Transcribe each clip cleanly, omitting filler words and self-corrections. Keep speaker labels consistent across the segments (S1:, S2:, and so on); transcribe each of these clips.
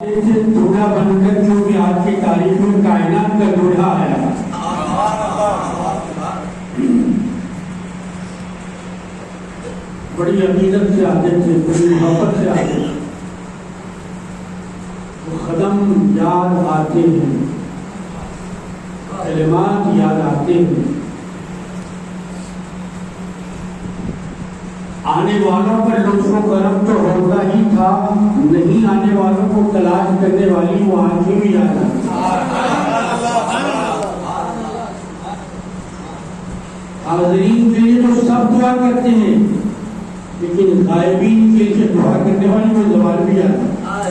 S1: سے دھوڑا بن کر جو بھی آج کی تاریخ میں کائنات کا دھوڑا آیا، بڑی عقیدت سے آتے تھے، بڑی محبت سے آتے تھے، وہ قدم یاد آتے ہیں، کلمات یاد آتے ہیں، آنے والوں پر لطف و کرم تو ہوتا ہی تھا، نہیں آنے والوں کو تلاش کرنے والی وہ آنکھیں بھی یاد آتی۔ حاضرین کے لیے تو سب دعا کرتے ہیں، لیکن غائبین کے لیے دعا کرنے والی وہ زبان بھی یاد آتی۔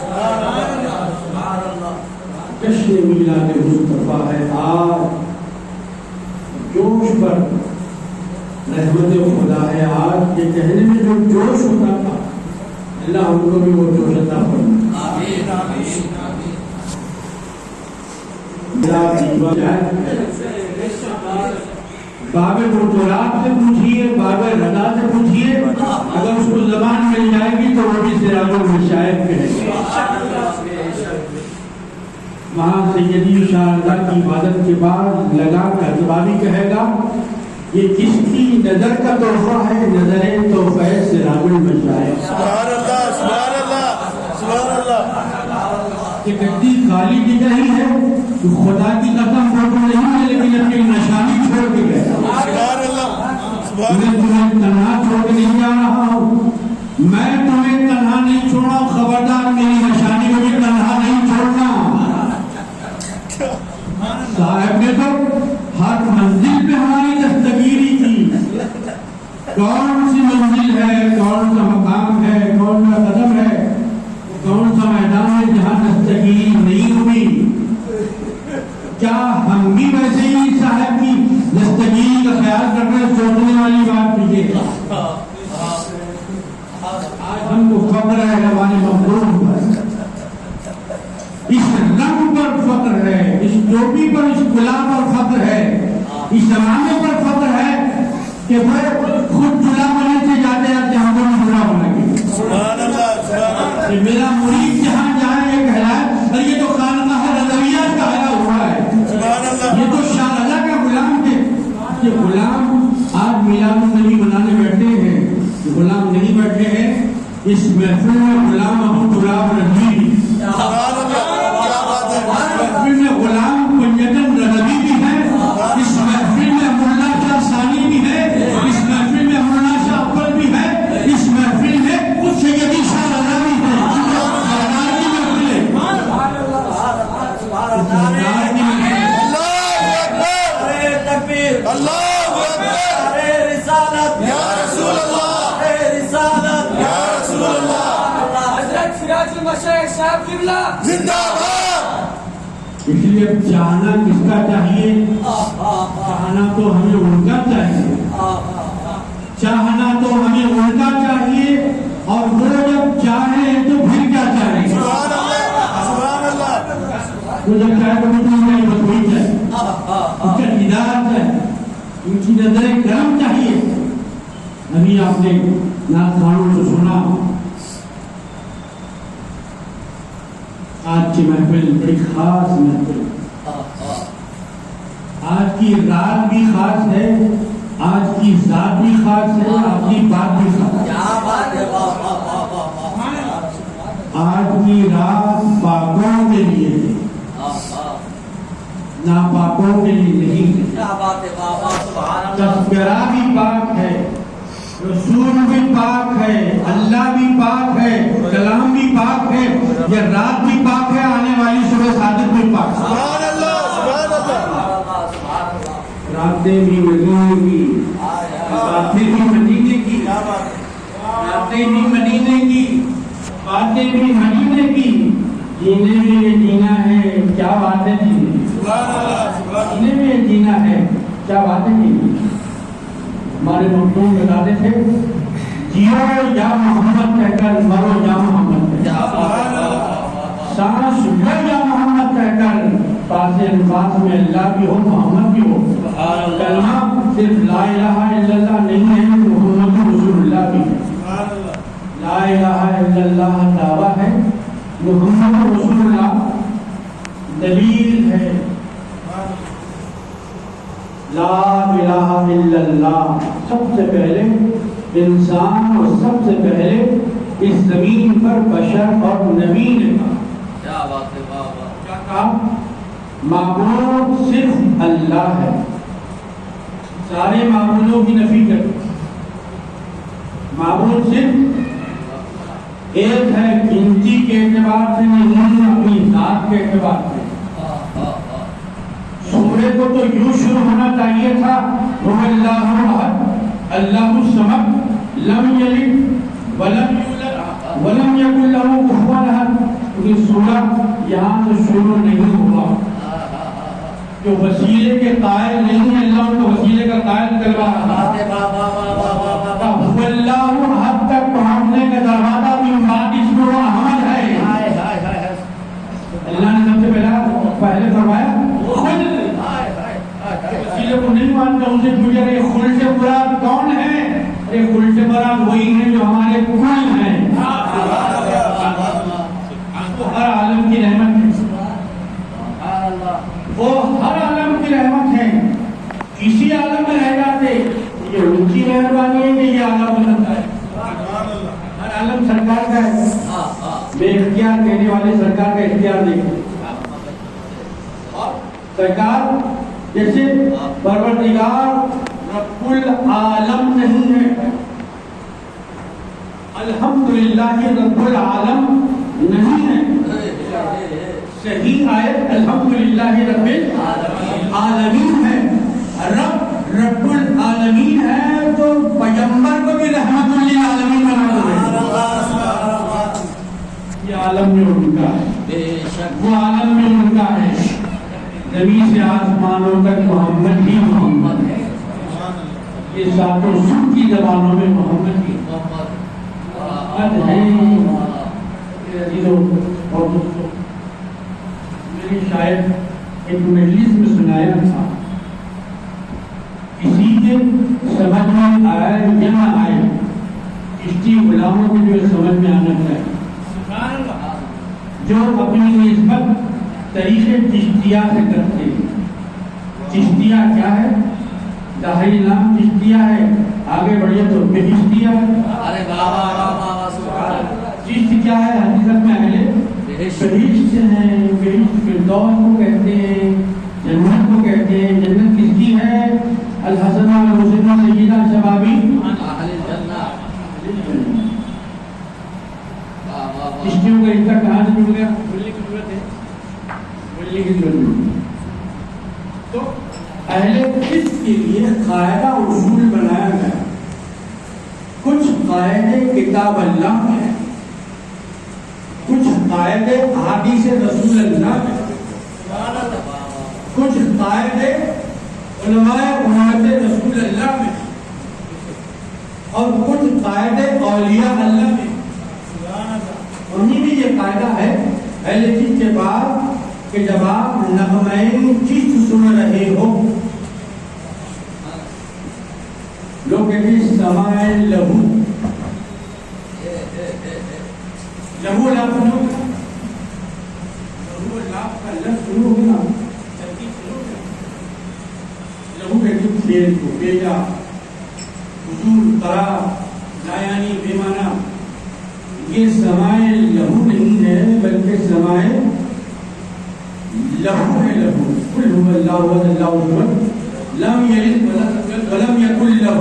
S1: جشن میلاد مصطفیٰ ہے آج، جوش پر رحمت خدا ہے آج، یہ کہنے میں جو جوش ہوتا تھا اللہ ہم کو بھی وہ جوش عطا فرمائے۔ باب برطرات سے پوچھئے، باب رضا سے پوچھئے، اگر اس کو زبان مل جائے گی تو وہ بھی سراج المشائخ کہے گا۔ وہاں سیدی شاردا کی عبادت کے بعد لگا کر جوابی کہے گا، یہ کس کی نظر کا تحفہ ہے؟ نظر تحفہ سراج المشائخ۔ سبحان اللہ، سبحان اللہ، سبحان اللہ۔ کہ گدی خالی دی گئی ہے تو خدا کی قسم وہ تو نہیں ہے، لیکن اپنی نشانی چھوڑ کے گئے۔ سبحان اللہ، میں تمہیں تنہا چھوڑ کے نہیں جا رہا ہوں، میں تمہیں تنہا نہیں چھوڑا، خبردار میری نشانی کو بھی تنہا نہیں چھوڑنا۔ صاحب نے تو ہر منزل پہ ہماری دستگیری کی، کون سی منزل ہے، کون سا مقام ہے، کون سا قدم ہے، کون سا میدان ہے جہاں دستگیری نہیں ہوئی؟ کیا ہم بھی ویسے ہی صاحب کی دستگیری کا خیال کر رہے ہیں؟ سوچنے والی بات مجھے آج ہم کو فخر ہے ہمارے مخلوق پر، اس رنگ پر فخر ہے، اس ٹوپی پر، اس گلاب پر فخر ہے، اس زمانے پر فخر ہے کہ وہ خود جلا بنے سے جاتے جاتے ہم کو جلا بنا گے۔ سبحان اللہ، سبحان اللہ۔ میرا مرید جہاں جہاں یہ کہلائے، اور یہ تو خانقاہ رضویہ کا آیا ہوا ہے، سبحان اللہ۔ یہ تو شاہ رضا کا غلام تھے، یہ غلام آج میلاد النبی منانے بیٹھے ہیں، غلام نہیں بیٹھے ہیں اس محفل میں، غلام ابو تراب رضوی، سبحان اللہ، کیا بات ہے۔ محفل میں غلام کنیتن رضوی بھی ہے، اس محفل میں مولانا شاہ ثانی بھی ہے، اس محفل میں مولانا شاہ اول بھی ہے، اس محفل میں خود سیدی شاہ رضا بھی ہے۔ سرکار کی محفل ہے، سرکار کی محفل ہے۔
S2: اللہ اکبر، اے رسالت یا رسول اللہ، اے رسالت یا رسول اللہ۔ حضرت سراج المشائخ صاحب قبلہ زندہ باد۔
S1: اس لیے چاہنا کس کا چاہیے؟ چاہنا تو ہمیں ان کا چاہیے، چاہنا تو ہمیں ان کا چاہیے، اور وہ جب چاہیں تو پھر کیا چاہیں؟
S2: سبحان اللہ، سبحان اللہ۔
S1: وہ جب چاہے تو مجھے نہیں بتوئی چاہے، اس کا ہدایت ہے، ان کی نظر کرم چاہیے۔ ابھی آپ نے نعت خوانوں سے سنا، آج کی محفل بڑی خاص محفل، آج کی رات بھی خاص ہے، آج کی ذات بھی خاص ہے، آج کی بات بھی خاص ہے۔ آج کی رات پاکوں کے لیے ہے، ناپاکوں کے لیے نہیں ہے۔ تذکرہ بھی پاک ہے، رسول بھی پاک ہے، اللہ بھی پاک ہے، کلام بھی پاک ہے، یہ رات بھی پاک ہے، آنے والی صبح صادق بھی پاک ہے۔
S2: سبحان اللہ، سبحان اللہ۔
S1: راتیں بھی مدینے کی، باتیں بھی مدینے کی، راتیں بھی مدینے کی، باتیں بھی مدینے کی، جینے میں یہ جینا ہے، کیا بات ہے جینے، جینے میں یہ جینا ہے، کیا بات ہے جینے۔ ہمارے مختوم بتاتے تھے، جیو یا محمد کہہ کر مرو یا محمد کہہ کر، سانس لو یا محمد کہہ کر، پاس انفاس میں اللہ بھی ہو محمد بھی ہو۔ کلمہ صرف لا الہ الا اللہ نہیں ہے، محمد رسول اللہ بھی ہے۔ لا الہ الا اللہ دعویٰ ہے، محمد رسول اللہ دلیل ہے لا الہ الا اللہ. سب سے پہلے انسان اور سب سے پہلے اس زمین پر بشر اور نبی نے کہا.
S2: کیا بات ہے، واہ واہ.
S1: کیا کہا؟ معبود صرف اللہ ہے. سارے معبودوں کی نفی کرتے. معبود صرف ایک ہے، گنتی کے اعتبار سے نہیں، اپنی ذات کے اعتبار سے. سورے کو تو یوں شروع ہونا چاہیے تھا هو اللہ احد اللہ الصمد لم یلد ولم یولد ولم یکن له کفوا احد. یہ سورہ یہاں سے شروع نہیں ہوا. جو وسیلے کے قائل نہیں ہے اللہ ان کو وسیلے کا قائل کروا رہا ہے. هو اللہ احد تک پہنچنے کا دروازہ بھی بعد اس میں احمد ہے. اللہ نے سب سے پہلے فرمایا خود. وسیلے کو نہیں مانتا ان سے پوچھا کہ خل سے مراد کون ہے؟ خل سے مراد وہی ہے جو ہمارے کل ہیں. وہ ہر عالم کی رحمت ہے. وہ ہر عالم کی رحمت ہے. اسی عالم میں رہ جاتے. یہ ان کی مہربانی ہے کہ یہ عالم بنتا ہے. ہر عالم سرکار کا ہے. بے اختیار دینے والے سرکار کا اختیار دیکھتے. سرکار جیسے پروردگار رب العالم نہیں ہے، الحمدللہ رب العالم نہیں ہے. صحیح آیت الحمدللہ رب العالمین ہے. رب العالمین ہے تو پیغمبر کو بھی رحمت للعالمین بنا دو. یہ عالم میں ان کا ہے، وہ عالم میں ان کا ہے. زمین سے آسمانوں تک محمد ہی محمد ہے. یہ ساتوں سب کی زبانوں میں محمد ہی محمد ہے. اور دوستوں میری شاید ایک مجلس میں سنایا تھا، کسی کے سمجھ میں آئے یا نہ آئے، چشتی غلاموں کو جو سمجھ میں آنا چاہیے. جو اپنی نسبت طریقے چشتیہ سے کرتے ہیں. چشتیہ کیا ہے؟ ظاہری نام چشتیہ ہے، آگے بڑھئے تو بہشتیہ ہے. چشت کیا ہے؟ حقیقت میں اہلِ بہشت ہیں. بہشت فردوس کو کہتے ہیں، جنت کو کہتے ہیں. جنت کس کی ہے؟ الحسن والحسین سیدہ شبابی اہل الجنہ. چشتیوں کا رشتہ کہاں سے جڑ گیا؟ بولنے کی ضرورت ہے، بولنے کی ضرورت نہیں. تو اہل فقہ کے لیے قاعدہ اصول بنایا گیا. کچھ قاعدے کتاب اللہ میں ہیں، کچھ قاعدے احادیث رسول اللہ میں، کچھ قاعدے علماء امت رسول اللہ میں، اور کچھ قاعدے اولیاء اللہ میں. انہیں بھی یہ قاعدہ ہے اہل چشت کے بعد کہ جب آپ نغمۂ چشت سن رہے ہو، لوگ کہتے ہیں سماع لہو. لہو لفظ کا لفظ شروع ہوگا، لہو کہتے ہیں کھیل کو، بیجا، حضور، قرار، لایانی، بے معنی. یہ سماع لہو نہیں ہے بلکہ سماع لہو ہے. لہو قل هو اللہ احد اللہ الصمد لم یلد ولم یکن لہ.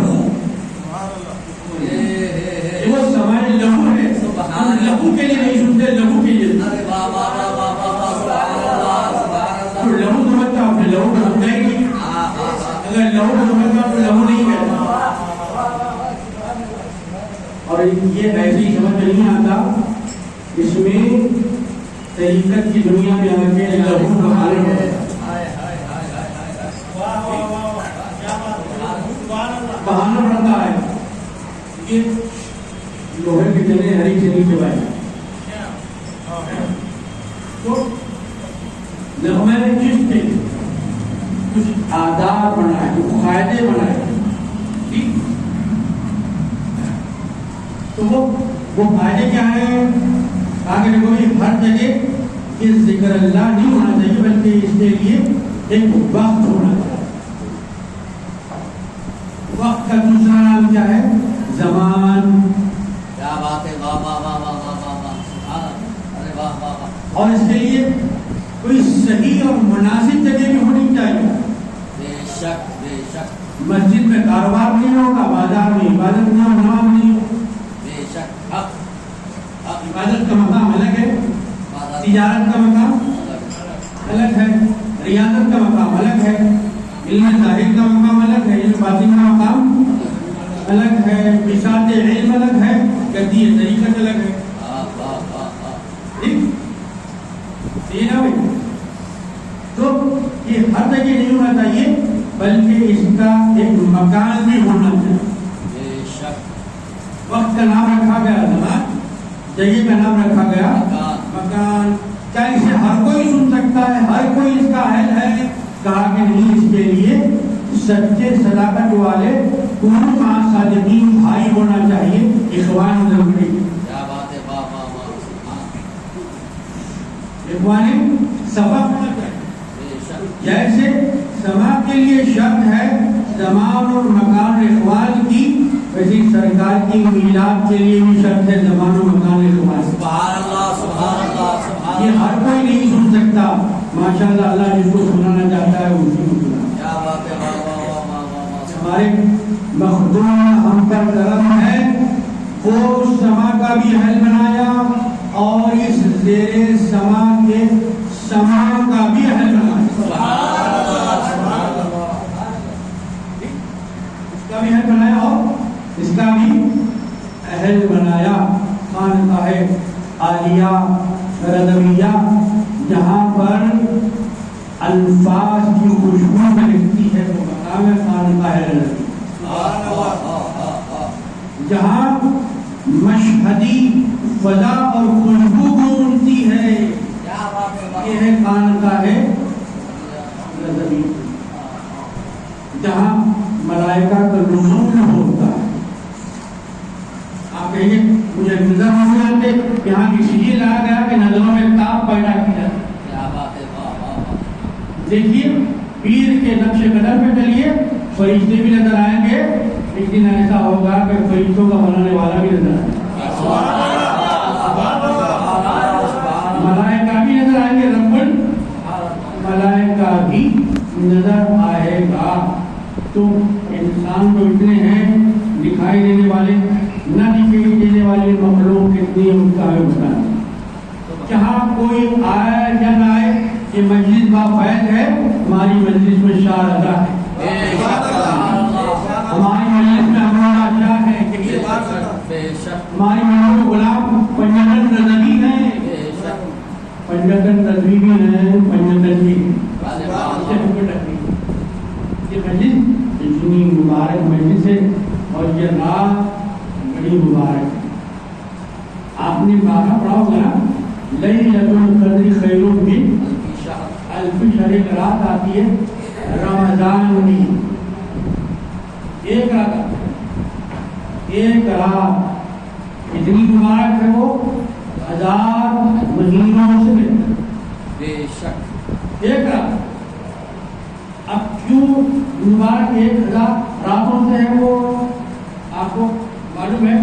S1: وہ سماع لہو ہے. ہم لہو کے لیے نہیں سنتے، لہو کے لیے. تو لہو سمجھتا آپ نے لہو کو سمجھا ہی نہیں. اگر لہو کو سمجھتا تو لہو نہیں کہتا. اور یہ ایسی سمجھ نہیں آتا، اس میں طریقت کی دنیا میں آ کے لہو بہانا پڑتا ہے. یہ لوہے کے چنے ہری چنی کے بائے. تو نغمہ چشت کے کچھ آداب بنائے، کچھ قاعدے بنائے. تو وہ قاعدے کیا ہیں؟ کہا کہ دیکھو یہ ہر جگہ یہ ذکر اللہ نہیں ہونا چاہیے بلکہ اس کے لیے ایک وقت ہونا چاہیے. وقت کا دوسرا نام کیا ہے؟ زمان.
S2: کیا بات ہے، واہ واہ واہ واہ واہ واہ واہ، ارے واہ واہ واہ.
S1: اور اس کے لیے کوئی صحیح اور مناسب جگہ بھی ہونی چاہیے.
S2: بے شک بے شک.
S1: مسجد میں کاروبار نہیں ہوگا، بازار میں عبادت نہ نماز نہیں ہوگا.
S2: بے شک. حق حق.
S1: عبادت کا مقام الگ ہے، تجارت کا مقام الگ ہے، ریاضت کا مقام الگ ہے، علم ظاہر کا مقام الگ ہے، علم باطن کا مقام الگ ہے، بساط علم الگ ہے، گدی طریقت الگ ہے. ٹھیک یہ نا بھائی. تو یہ ہر جگہ نہیں ہونا چاہیے بلکہ اس کا ایک مکان بھی ہونا چاہیے.
S2: بے شک.
S1: وقت کا نام رکھا گیا زمان، جگہ کا نام رکھا گیا مکان. کیا اسے ہر کوئی سن سکتا ہے؟ ہر کوئی اس کا اہل ہے؟ کہا کہ نہیں، اس کے لیے سچے صداقت والے دونوں مع صادقین بھائی ہونا چاہیے، اخوان ضروری.
S2: کیا بات ہے، واہ واہ واہ.
S1: اخوان سبق ہونا چاہیے.
S2: بے شک.
S1: جیسے سما کے لیے شرط ہے زمان اور مکان اخوان کی، ویسے سرکار کی میلاد کے لیے بھی شرط ہے زمان و مکان اخوان.
S2: سبحان اللہ سبحان اللہ سبحان
S1: یہ
S2: اللہ.
S1: ہر کوئی نہیں سن سکتا. ماشاءاللہ اللہ جس کو سنانا چاہتا ہے اسی کو سنا.
S2: کیا بات ہے، واہ واہ واہ واہ واہ واہ.
S1: ہمارے مخدوم ہم پر کرم ہے، وہ سما کا بھی اہل بنایا اور اس زیر سما کے سما کا بھی اہل بنایا. اس کا بھی اہل بنایا اور اس کا بھی اہل بنایا. خانقاہ عالیہ رضویہ، جہاں پر الفاظ کی خوشبو ملتی ہے وہ مقام ہے خانقاہ رضویہ. جہاں مشہدی فضا اور خوشبو گونجتی ہے،
S2: کیا بات ہے، واہ.
S1: یہ ہے خانقاہ رضویہ. جہاں ملائکہ کا نزول ہوتا ہے. آپ کہیں گے مجھے نظر نہیں آتے، یہاں کسی لیے لایا گیا کہ نظروں میں تاب پیدا کیا.
S2: کیا بات ہے، واہ واہ واہ.
S1: دیکھیے پیر کے نقش قدم پہ چلیے، فرشتے بھی نظر آئیں گے. ایک دن ایسا ہوگا کہ فرشتوں کا بنانے والا بھی نظر آئے گا، ملائکہ بھی نظر آئیں گے، رب الملائکہ بھی نظر آئے گا. تو انسان کو اتنے ہیں دکھائی دینے والے، نہ دکھائی دینے والے مخلوق کتنی ان کا ہے بتانا. جہاں کوئی آئے یا نہ آئے، یہ مجلس بافیض ہے. ہماری مجلس میں شاہ رضا ہے، ہماری مجلس میں ہمارا شاہ ہے،
S2: بے شک.
S1: ہماری مجلس میں غلام پنجتن رضوی ہیں،
S2: بے شک.
S1: پنجتن رضوی بھی ہیں، پنجتن بھی ہیں. یہ مجلس اتنی مبارک مجلس ہے اور یہ رات بڑی مبارک ہے. آپ نے باہر پڑھا ہوگا نا، لیلۃ القدر خیر من الف شہر. ایک رات آتی ہے رمضان میں، ایک رات اتنی مبارک ہے وہ 1000 مہینوں سے بہتر.
S2: بے شک.
S1: ایک رات. اب کیوں مبارک 1000 راتوں سے ہے وہ آپ کو معلوم ہے.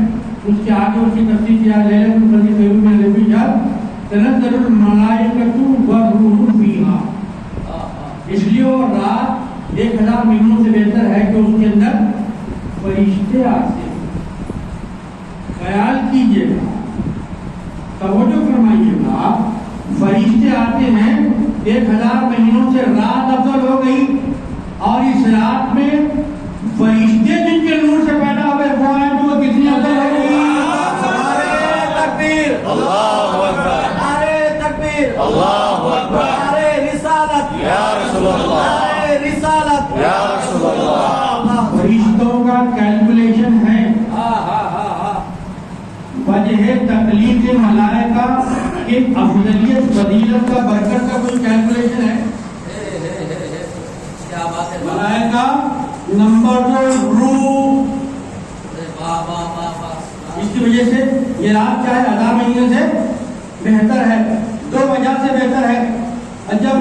S1: اس کے آگے اس کی تفصیل کیا لیلۃ القدر خیر من الف شہر تنزل الملائکۃ والروح فیہا. اس لیے وہ رات 1000 مہینوں سے بہتر ہے کہ اس کے اندر فرشتے آتے ہیں. خیال کیجئے گا، توجہ فرمائیے گا، فرشتے آتے ہیں. 1000 مہینوں سے رات افضل ہو گئی اور اس رات میں فرشتے جن کے نور سے پیدا ہوئے وہ ہیں تو وہ کتنی افضل ہو گئی.
S2: تکبیر، اللہ اکبر. نعرے تکبیر، اللہ اکبر. نعرے رسالت، یا رسول اللہ. نعرے رسالت، یا رسول اللہ.
S1: فرشتوں کا کیلکولیشن ہے. وجہ تخلیق ملائکہ کی افضلیت فضیلت کا برکت کا کوئی کیلکولیشن ہے؟
S2: کیا بات ہے.
S1: ملائکہ نمبر 2 روح.
S2: واہ واہ واہ واہ.
S1: اس کی وجہ سے یہ رات کیا ہے 1000 مہینے سے بہتر ہے، دو وجہ سے بہتر ہے. جب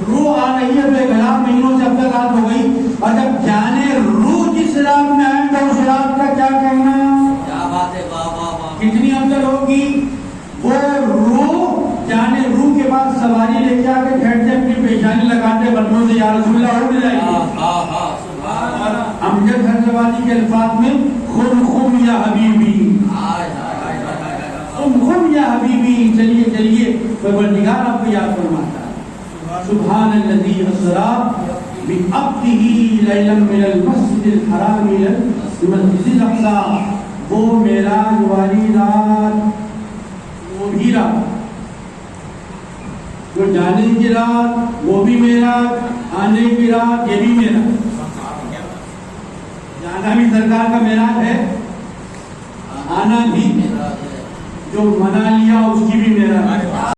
S1: روح آ رہی ہے تو 11 مہینوں سے اب تک رات ہو گئی، اور جب جانے روح جس رات میں آئے تو اس رات کا کیا کہنا؟
S2: کیا بات ہے، واہ واہ واہ.
S1: کتنی افضل ہوگی وہ روح. جانے روح کے بعد سواری لے کے آ کے کھیلتے اپنی پیشانی لگاتے بندوں سے، یا رسول اللہ اڑ جائے گی. امجد حضرت کے الفاظ میں خم خم یا حبیبی، خم خم یا حبیبی. چلیے چلیے، پروردگار آپ کو یاد فرماتا ہے. سبحان الذی اسریٰ بعبدہ لیلا من المسجد الحرام الی المسجد الاقصی. وہ معراج والی رات، وہ بھی رات، جو جانے کی رات وہ بھی معراج، آنے کی رات یہ بھی معراج. جانا بھی سرکار کا معراج ہے، آنا بھی، جو منا لیا اس کی بھی معراج ہے.